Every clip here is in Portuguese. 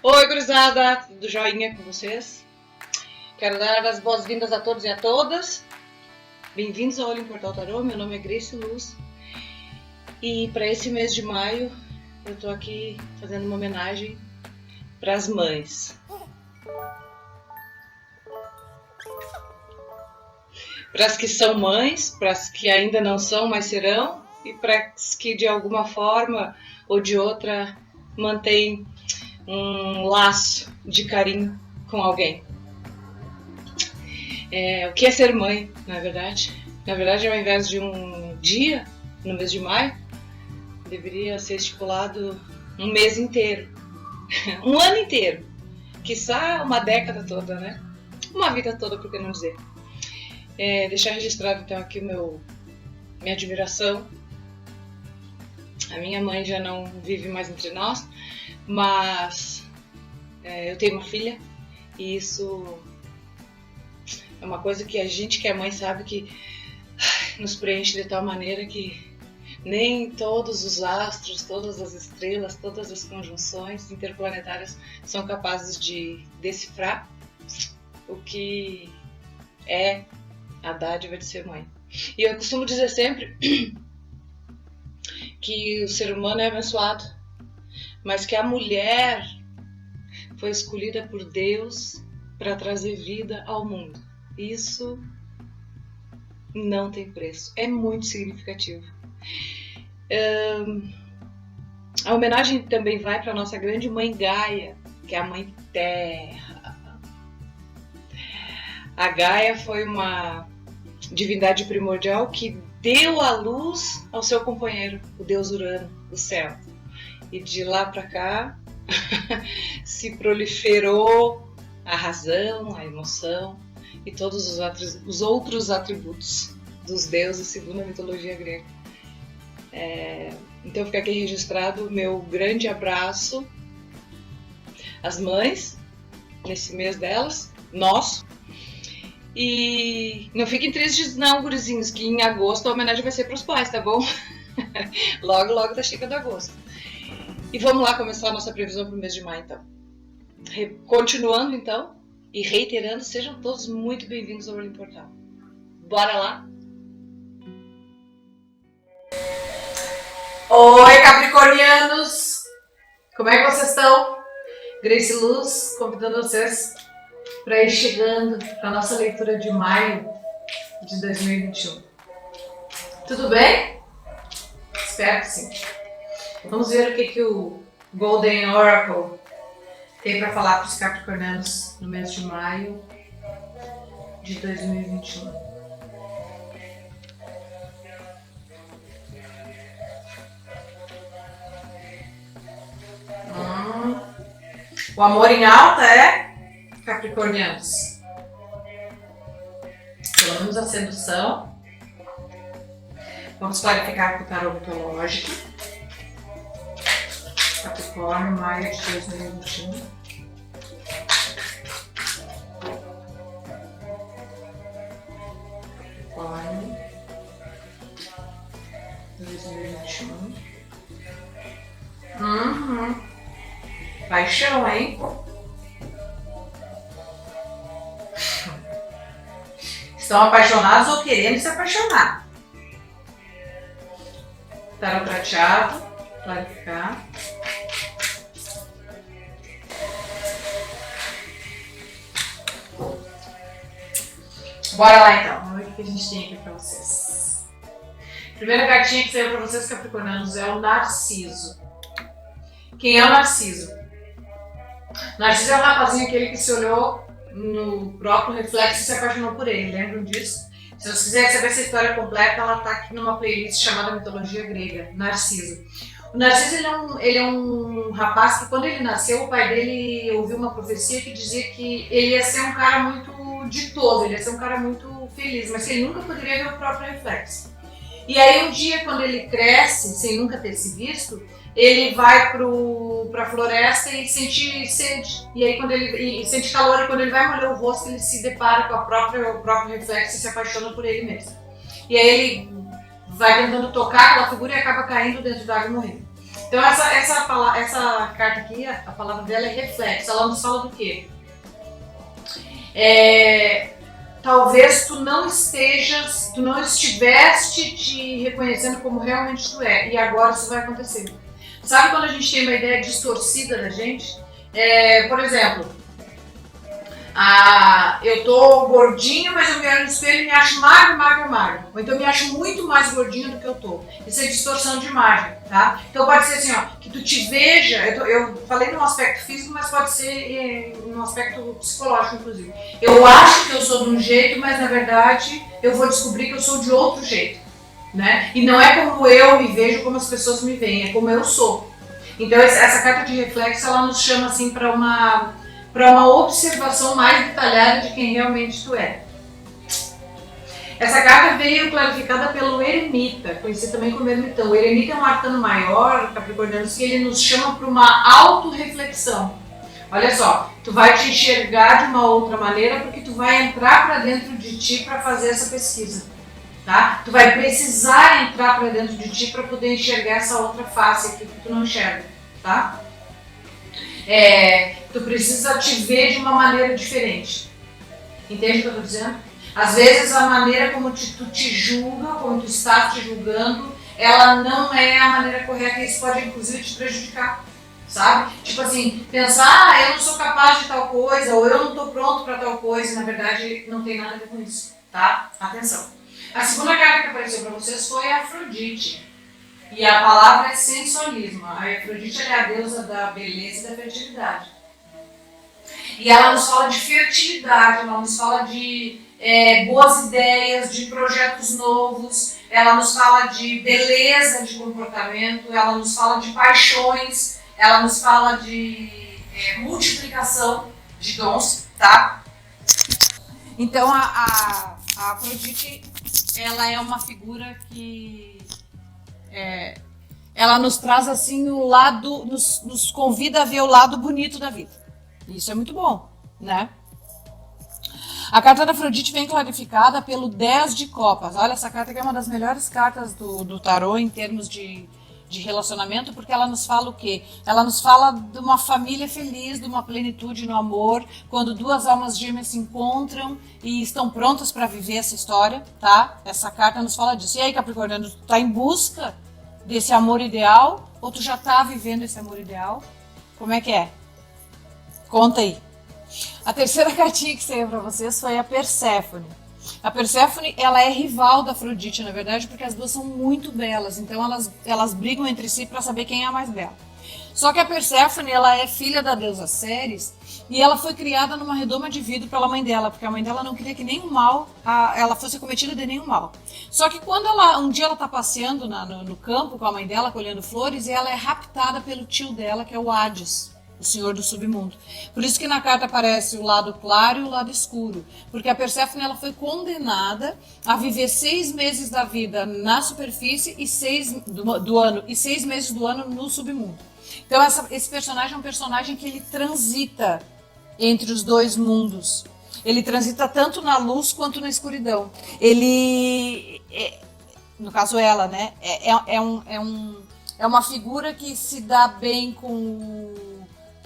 Oi, gurizada, tudo joinha com vocês? Quero dar as boas-vindas a todos e a todas. Bem-vindos ao Olho em Portal Tarô, meu nome é Grace Luz. E para esse mês de maio, eu tô aqui fazendo uma homenagem para as mães. Para as que são mães, para as que ainda não são, mas serão, e para as que de alguma forma ou de outra mantêm um laço de carinho com alguém. O que é ser mãe, na verdade? Na verdade, ao invés de um dia, no mês de maio, deveria ser estipulado um mês inteiro, um ano inteiro, quiçá uma década toda, né? Uma vida toda, por que não dizer? Deixar registrado então aqui minha admiração. A minha mãe já não vive mais entre nós, mas eu tenho uma filha e isso é uma coisa que a gente que é mãe sabe que nos preenche de tal maneira que nem todos os astros, todas as estrelas, todas as conjunções interplanetárias são capazes de decifrar o que é a dádiva de ser mãe. E eu costumo dizer sempre que o ser humano é abençoado, mas que a mulher foi escolhida por Deus para trazer vida ao mundo. Isso não tem preço, é muito significativo. A homenagem também vai para a nossa grande mãe Gaia, que é a mãe Terra. A Gaia foi uma divindade primordial que deu a luz ao seu companheiro, o deus Urano, do céu. E de lá para cá se proliferou a razão, a emoção e todos os outros atributos dos deuses segundo a mitologia grega. Então fica aqui registrado o meu grande abraço às mães, nesse mês delas, nosso. E não fiquem tristes não, gurizinhos, que em agosto a homenagem vai ser para os pais, tá bom? Logo tá chegando agosto. E vamos lá começar a nossa previsão para o mês de maio, então. Continuando, então, e reiterando, sejam todos muito bem-vindos ao Olho em Portal. Bora lá? Oi, capricornianos! Como é que vocês estão? Grace Luz, convidando vocês para ir chegando para a nossa leitura de maio de 2021. Tudo bem? Espero que sim. Vamos ver o que o Golden Oracle tem para falar para os capricornianos no mês de maio de 2021. O amor em alta é capricornianos. Pelo menos a sedução. Vamos clarificar com o tarô mitológico. Capricórnio, maio de 2021. Capricórnio, 2021. Paixão, hein? Estão apaixonados ou querendo se apaixonar? Tarô prateado, clarificar. Bora lá então, vamos ver o que a gente tem aqui pra vocês. Primeira cartinha que saiu pra vocês, capricornianos, é o Narciso. Quem é o Narciso? Narciso é o rapazinho aquele que se olhou no próprio reflexo e se apaixonou por ele, lembram disso? Se vocês quiserem saber essa história completa, ela está aqui numa playlist chamada Mitologia Grega, Narciso. O Narciso ele é um rapaz que quando ele nasceu, o pai dele ouviu uma profecia que dizia que ele ia ser um cara muito ditoso, ele ia ser um cara muito feliz, mas que ele nunca poderia ver o próprio reflexo. E aí um dia, quando ele cresce, sem nunca ter se visto, ele vai pra floresta e sente sede. E aí quando ele sente calor, e quando ele vai molhar o rosto, ele se depara com o próprio reflexo e se apaixona por ele mesmo. E aí ele vai tentando tocar aquela figura e acaba caindo dentro da água e morrendo. Então essa carta aqui, a palavra dela é reflexo. Ela nos fala do quê? Talvez tu não estiveste te reconhecendo como realmente tu é, e agora isso vai acontecer. Sabe quando a gente tem uma ideia distorcida da gente? Por exemplo, eu tô gordinho, mas eu me olho no espelho e me acho magro. Ou então eu me acho muito mais gordinho do que eu tô. Isso é distorção de imagem, tá? Então pode ser assim, ó, que tu te veja, eu falei num aspecto físico, mas pode ser num aspecto psicológico, inclusive. Eu acho que eu sou de um jeito, mas na verdade eu vou descobrir que eu sou de outro jeito, né? E não é como eu me vejo, como as pessoas me veem, é como eu sou. Então essa carta de reflexo, ela nos chama assim para uma observação mais detalhada de quem realmente tu é. Essa carta veio clarificada pelo Eremita, conhecido também como Ermitão. O Eremita é um arcano maior, capricorniano, que ele nos chama para uma autorreflexão. Olha só, tu vai te enxergar de uma outra maneira porque tu vai entrar para dentro de ti para fazer essa pesquisa. Tá? Tu vai precisar entrar para dentro de ti para poder enxergar essa outra face aqui que tu não enxerga. Tá? Tu precisa te ver de uma maneira diferente. Entende o que eu estou dizendo? Às vezes a maneira como tu te julga, como tu está te julgando, ela não é a maneira correta e isso pode inclusive te prejudicar. Sabe? Tipo assim, pensar, eu não sou capaz de tal coisa, ou eu não estou pronto para tal coisa, na verdade não tem nada a ver com isso. Tá? Atenção. A segunda carta que apareceu para vocês foi a Afrodite. E a palavra é sensualismo. A Afrodite é a deusa da beleza e da fertilidade. E ela nos fala de fertilidade, ela nos fala de boas ideias, de projetos novos, ela nos fala de beleza de comportamento, ela nos fala de paixões, ela nos fala de multiplicação de dons, tá? Então a Afrodite, ela é uma figura que ela nos traz assim o lado, nos convida a ver o lado bonito da vida. Isso é muito bom, né? A carta da Afrodite vem clarificada pelo 10 de copas. Olha, essa carta aqui é uma das melhores cartas do tarô em termos de relacionamento, porque ela nos fala o quê? Ela nos fala de uma família feliz, de uma plenitude no amor, quando duas almas gêmeas se encontram e estão prontas para viver essa história, tá? Essa carta nos fala disso. E aí, Capricorniano, tu tá em busca desse amor ideal ou tu já tá vivendo esse amor ideal? Como é que é? Conta aí. A terceira cartinha que saiu para vocês foi a Perséfone. A Perséfone, ela é rival da Afrodite, na verdade, porque as duas são muito belas. Então elas brigam entre si para saber quem é a mais bela. Só que a Perséfone, ela é filha da deusa Ceres e ela foi criada numa redoma de vidro pela mãe dela, porque a mãe dela não queria que nenhum mal, ela fosse cometida de nenhum mal. Só que quando um dia ela está passeando no campo com a mãe dela, colhendo flores, e ela é raptada pelo tio dela, que é o Hades, o senhor do submundo. Por isso que na carta aparece o lado claro e o lado escuro. Porque a Perséfone, ela foi condenada a viver 6 meses da vida na superfície e 6 do ano e 6 meses do ano no submundo. Então esse personagem é um personagem que ele transita entre os dois mundos. Ele transita tanto na luz quanto na escuridão. Ele, no caso ela, né? É uma figura que se dá bem com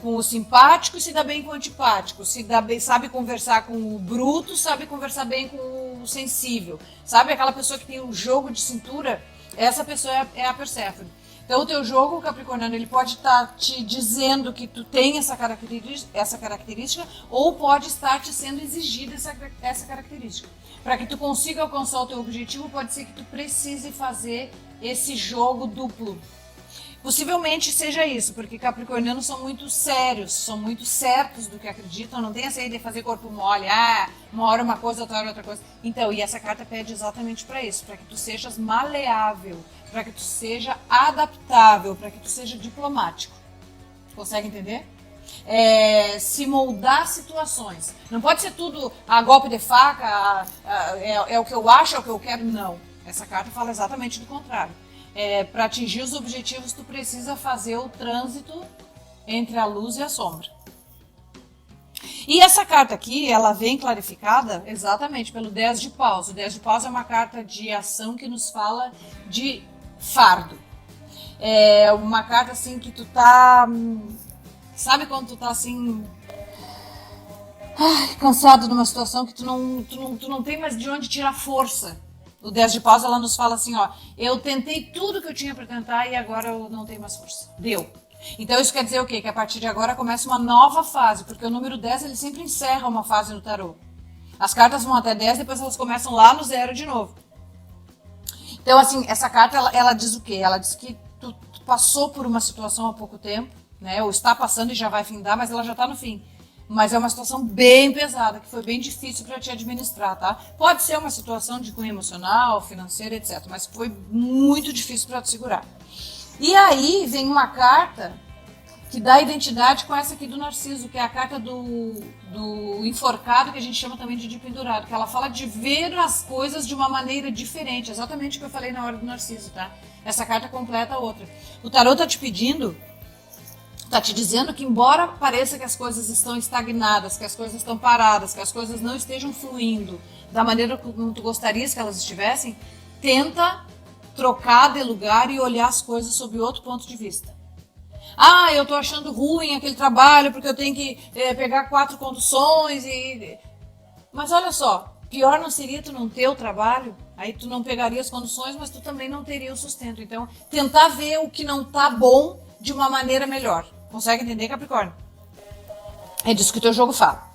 o simpático e se dá bem com o antipático, se dá bem, sabe conversar com o bruto, sabe conversar bem com o sensível, sabe aquela pessoa que tem um jogo de cintura, essa pessoa é a Perséfone. Então o teu jogo, Capricorniano, ele pode estar te dizendo que tu tem essa característica ou pode estar te sendo exigida essa característica. Para que tu consiga alcançar o teu objetivo, pode ser que tu precise fazer esse jogo duplo. Possivelmente seja isso, porque capricornianos são muito sérios, são muito certos do que acreditam, não tem essa ideia de fazer corpo mole, uma hora uma coisa, outra hora outra coisa. Então, e essa carta pede exatamente para isso, para que tu sejas maleável, para que tu seja adaptável, para que tu seja diplomático. Consegue entender? Se moldar situações. Não pode ser tudo a golpe de faca, é o que eu acho, é o que eu quero, não. Essa carta fala exatamente do contrário. Para atingir os objetivos, tu precisa fazer o trânsito entre a luz e a sombra. E essa carta aqui, ela vem clarificada exatamente pelo 10 de paus. O 10 de paus é uma carta de ação que nos fala de fardo. É uma carta assim que tu tá... Sabe quando tu tá assim... cansado de uma situação que tu não tem mais de onde tirar força. O 10 de paus, ela nos fala assim, ó, eu tentei tudo que eu tinha para tentar e agora eu não tenho mais força. Deu. Então isso quer dizer o quê? Que a partir de agora começa uma nova fase, porque o número 10 ele sempre encerra uma fase no tarô. As cartas vão até 10, depois elas começam lá no 0 de novo. Então assim, essa carta ela diz o quê? Ela diz que tu passou por uma situação há pouco tempo, né? Ou está passando e já vai findar, mas ela já está no fim. Mas é uma situação bem pesada, que foi bem difícil para te administrar, tá? Pode ser uma situação de cunho emocional, financeira, etc. Mas foi muito difícil para te segurar. E aí vem uma carta que dá identidade com essa aqui do Narciso, que é a carta do enforcado, que a gente chama também de pendurado, que ela fala de ver as coisas de uma maneira diferente, exatamente o que eu falei na hora do Narciso, tá? Essa carta completa a outra. O tarô tá te pedindo... Está te dizendo que, embora pareça que as coisas estão estagnadas, que as coisas estão paradas, que as coisas não estejam fluindo da maneira como tu gostarias que elas estivessem, tenta trocar de lugar e olhar as coisas sob outro ponto de vista. Ah, eu estou achando ruim aquele trabalho porque eu tenho que pegar 4 conduções e... Mas olha só, pior não seria tu não ter o trabalho? Aí tu não pegaria as conduções, mas tu também não teria o sustento. Então, tentar ver o que não está bom de uma maneira melhor. Consegue entender, Capricórnio? É disso que o teu jogo fala.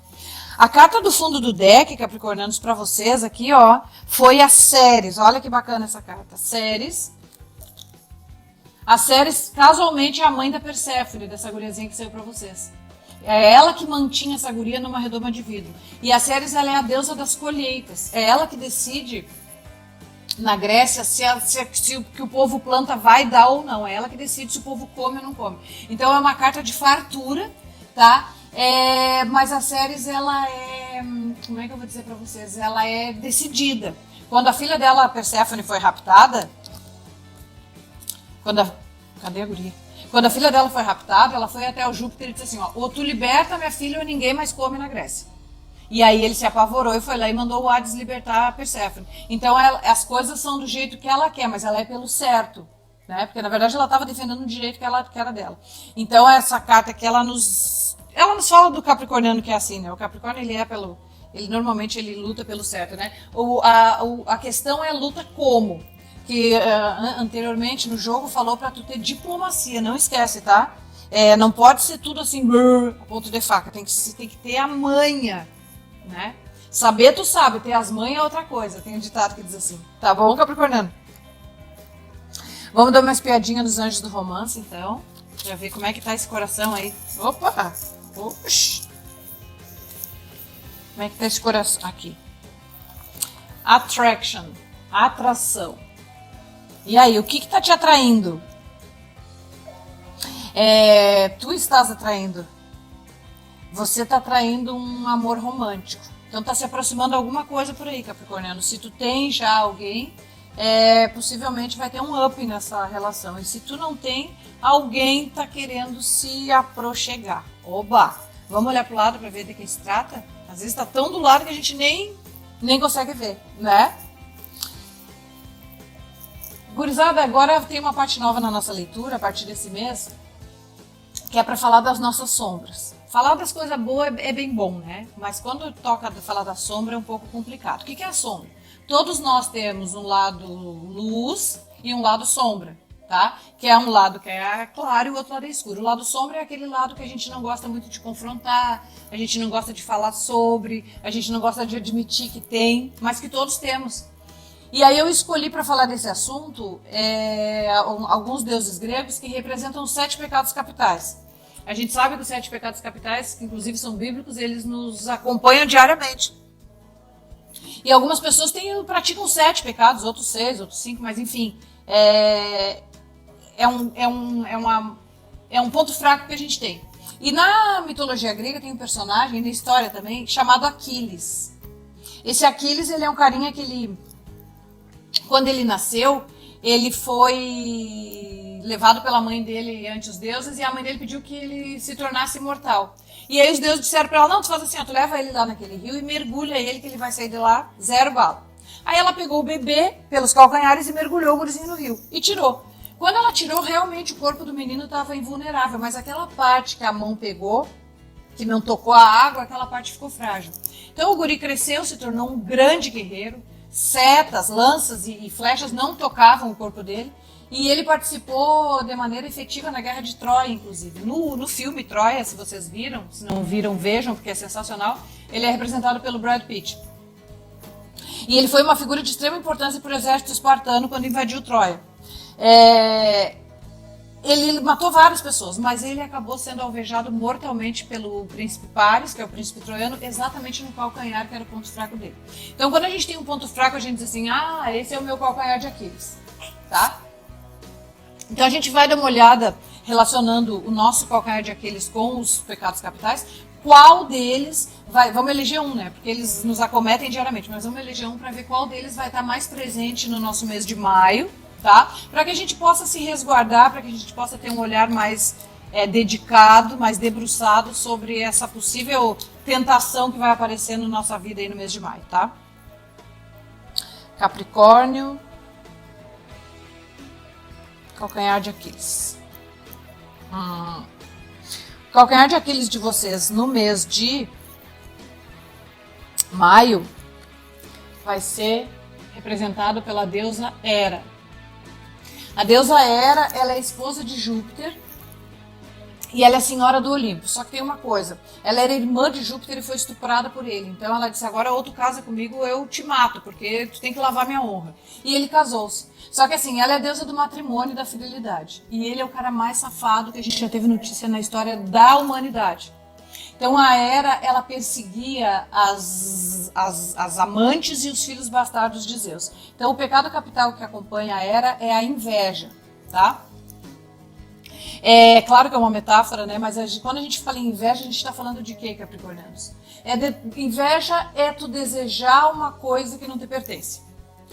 A carta do fundo do deck, capricornianos, para vocês aqui, ó, foi a Ceres. Olha que bacana essa carta. Ceres. A Ceres, casualmente, é a mãe da Perséfone, dessa guriazinha que saiu para vocês. É ela que mantinha essa guria numa redoma de vidro. E a Ceres, ela é a deusa das colheitas. É ela que decide... Na Grécia, se o que o povo planta vai dar ou não. É ela que decide se o povo come ou não come. Então é uma carta de fartura, tá? Mas a Ceres, ela é... Como é que eu vou dizer pra vocês? Ela é decidida. Quando a filha dela, a Perséfone, foi raptada... Cadê a guria? Quando a filha dela foi raptada, ela foi até o Júpiter e disse assim, ó, ou tu liberta minha filha ou ninguém mais come na Grécia. E aí ele se apavorou e foi lá e mandou o Hades libertar a Perséfone. Então as coisas são do jeito que ela quer, mas ela é pelo certo, né? Porque na verdade ela estava defendendo o direito que era dela. Então essa carta aqui, ela nos fala do capricorniano que é assim, né? O Capricórnio ele normalmente ele luta pelo certo, né? A questão é luta como? Que anteriormente no jogo falou para tu ter diplomacia, não esquece, tá? Não pode ser tudo assim, a ponto de faca, tem que ter a manha. Né? Saber tu sabe, ter as manhas é outra coisa. Tem um ditado que diz assim. Tá bom, Capricorniano? Vamos dar uma espiadinha nos anjos do romance, então. Pra ver como é que tá esse coração aí. Opa! Oxi. Como é que tá esse coração? Aqui. Attraction. Atração. E aí, o que tá te atraindo? Tu estás atraindo. Você está atraindo um amor romântico. Então está se aproximando alguma coisa por aí, Capricorniano. Se tu tem já alguém, possivelmente vai ter um up nessa relação. E se tu não tem, alguém está querendo se aproxegar. Oba! Vamos olhar para o lado para ver de quem se trata? Às vezes está tão do lado que a gente nem consegue ver, né? Gurizada, agora tem uma parte nova na nossa leitura, a partir desse mês, que é para falar das nossas sombras. Falar das coisas boas é bem bom, né? Mas quando toca falar da sombra é um pouco complicado. O que é a sombra? Todos nós temos um lado luz e um lado sombra, tá? Que é um lado que é claro e o outro lado é escuro. O lado sombra é aquele lado que a gente não gosta muito de confrontar, a gente não gosta de falar sobre, a gente não gosta de admitir que tem, mas que todos temos. E aí eu escolhi para falar desse assunto alguns deuses gregos que representam os 7 pecados capitais. A gente sabe que os 7 pecados capitais, que inclusive são bíblicos, eles nos acompanham diariamente. E algumas pessoas praticam 7 pecados, outros 6, outros 5, mas enfim. É um ponto fraco que a gente tem. E na mitologia grega tem um personagem, na história também, chamado Aquiles. Esse Aquiles, ele é um carinha que quando ele nasceu, ele foi levado pela mãe dele ante os deuses, e a mãe dele pediu que ele se tornasse imortal. E aí os deuses disseram pra ela, não, tu faz assim, ó, tu leva ele lá naquele rio e mergulha ele, que ele vai sair de lá 0 bala. Aí ela pegou o bebê pelos calcanhares e mergulhou o gurizinho no rio, e tirou. Quando ela tirou, realmente o corpo do menino estava invulnerável, mas aquela parte que a mão pegou, que não tocou a água, aquela parte ficou frágil. Então o guri cresceu, se tornou um grande guerreiro, setas, lanças e flechas não tocavam o corpo dele, e ele participou de maneira efetiva na Guerra de Troia, inclusive. No filme Troia, se vocês viram, se não viram, vejam, porque é sensacional, ele é representado pelo Brad Pitt. E ele foi uma figura de extrema importância para o exército espartano quando invadiu Troia. Ele matou várias pessoas, mas ele acabou sendo alvejado mortalmente pelo príncipe Paris, que é o príncipe troiano, exatamente no calcanhar, que era o ponto fraco dele. Então, quando a gente tem um ponto fraco, a gente diz assim, esse é o meu calcanhar de Aquiles, tá? Então, a gente vai dar uma olhada, relacionando o nosso calcanhar de Aquiles com os pecados capitais, qual deles vamos eleger um, né? Porque eles nos acometem diariamente, mas vamos eleger um para ver qual deles vai estar mais presente no nosso mês de maio, tá? Para que a gente possa se resguardar, para que a gente possa ter um olhar mais dedicado, mais debruçado sobre essa possível tentação que vai aparecer na nossa vida aí no mês de maio, tá? Capricórnio, calcanhar de Aquiles. O calcanhar de Aquiles de vocês no mês de maio vai ser representado pela deusa Hera. A deusa Hera, ela é esposa de Júpiter e ela é senhora do Olimpo. Só que tem uma coisa, ela era irmã de Júpiter e foi estuprada por ele. Então ela disse, agora ou tu casa comigo, eu te mato, porque tu tem que lavar minha honra. E ele casou-se. Só que assim, ela é a deusa do matrimônio e da fidelidade. E ele é o cara mais safado que a gente já teve notícia na história da humanidade. Então a Hera, ela perseguia as amantes e os filhos bastardos de Zeus. Então o pecado capital que acompanha a Hera é a inveja, tá? É claro que é uma metáfora, né? Mas quando a gente fala em inveja, a gente está falando de quê, capricornianos? Inveja é tu desejar uma coisa que não te pertence.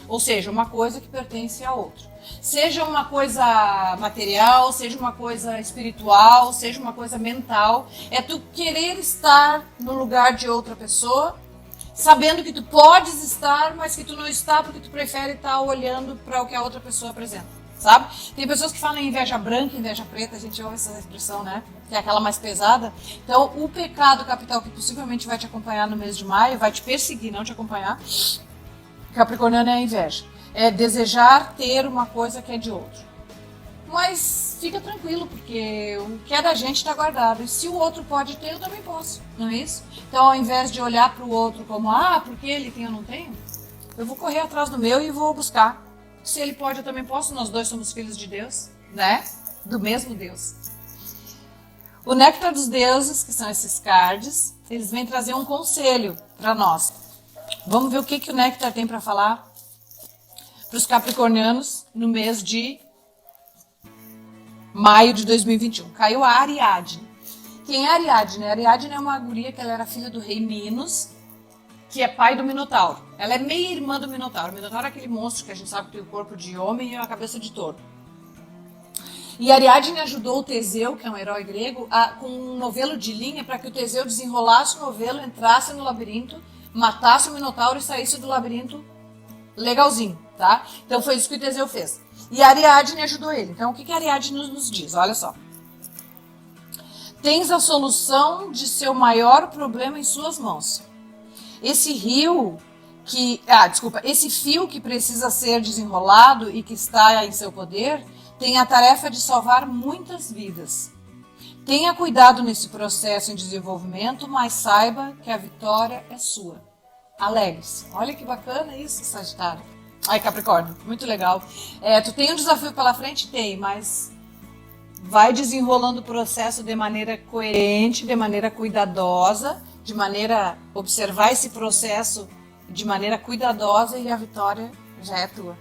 Ou seja, uma coisa que pertence a outro. Seja uma coisa material, seja uma coisa espiritual, seja uma coisa mental. É tu querer estar no lugar de outra pessoa, sabendo que tu podes estar, mas que tu não está porque tu prefere estar olhando para o que a outra pessoa apresenta, sabe? Tem pessoas que falam em inveja branca, inveja preta, a gente ouve essa expressão, né? Que é aquela mais pesada. Então, o pecado capital que possivelmente vai te acompanhar no mês de maio, vai te perseguir, não te acompanhar, capricorniano, é a inveja. É desejar ter uma coisa que é de outro. Mas fica tranquilo, porque o que é da gente está guardado. E se o outro pode ter, eu também posso, não é isso? Então, ao invés de olhar para o outro como, porque ele tem, eu não tenho, eu vou correr atrás do meu e vou buscar. Se ele pode, eu também posso. Nós dois somos filhos de Deus, né? Do mesmo Deus. O Néctar dos Deuses, que são esses cards, eles vêm trazer um conselho para nós. Vamos ver o que o Néctar tem para falar para os capricornianos no mês de maio de 2021. Caiu a Ariadne. Quem é a Ariadne? A Ariadne é uma guria que ela era filha do rei Minos, que é pai do Minotauro. Ela é meia irmã do Minotauro. O Minotauro é aquele monstro que a gente sabe que tem o corpo de homem e a cabeça de touro. E Ariadne ajudou o Teseu, que é um herói grego, com um novelo de linha para que o Teseu desenrolasse o novelo, entrasse no labirinto, matasse o Minotauro e saísse do labirinto legalzinho, tá? Então foi isso que o Teseu fez. E a Ariadne ajudou ele. Então o que a Ariadne nos diz? Olha só. Tens a solução de seu maior problema em suas mãos. Esse fio que precisa ser desenrolado e que está em seu poder, tem a tarefa de salvar muitas vidas. Tenha cuidado nesse processo em desenvolvimento, mas saiba que a vitória é sua. Alegre-se. Olha que bacana isso, Sagitário. Ai, Capricórnio, muito legal. Tu tem um desafio pela frente? Tem, mas vai desenrolando o processo de maneira coerente, de maneira cuidadosa, de maneira a observar esse processo de maneira cuidadosa e a vitória já é tua.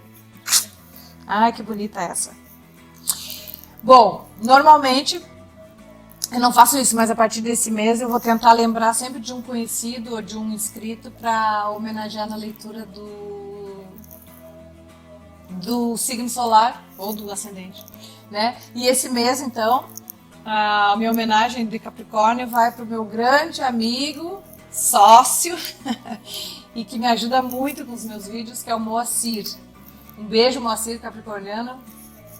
Ai, que bonita essa. Bom, normalmente eu não faço isso, mas a partir desse mês eu vou tentar lembrar sempre de um conhecido ou de um inscrito para homenagear na leitura do signo solar ou do ascendente, né? E esse mês, então, a minha homenagem de Capricórnio vai para o meu grande amigo, sócio, e que me ajuda muito com os meus vídeos, que é o Moacir. Um beijo, Moacir Capricorniano.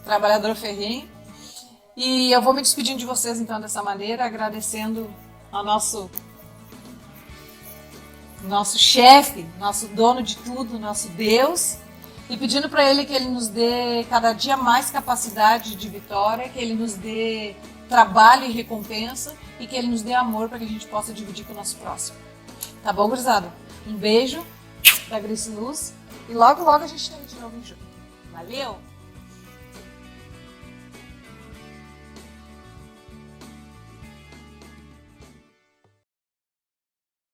trabalhador ferrenho. E eu vou me despedindo de vocês então dessa maneira, agradecendo ao nosso chefe, nosso dono de tudo, nosso Deus, e pedindo para Ele que Ele nos dê cada dia mais capacidade de vitória, que Ele nos dê trabalho e recompensa e que Ele nos dê amor para que a gente possa dividir com o nosso próximo. Tá bom, gurizada? Um beijo da Grace Luz e logo, logo a gente está de novo em junho. Valeu!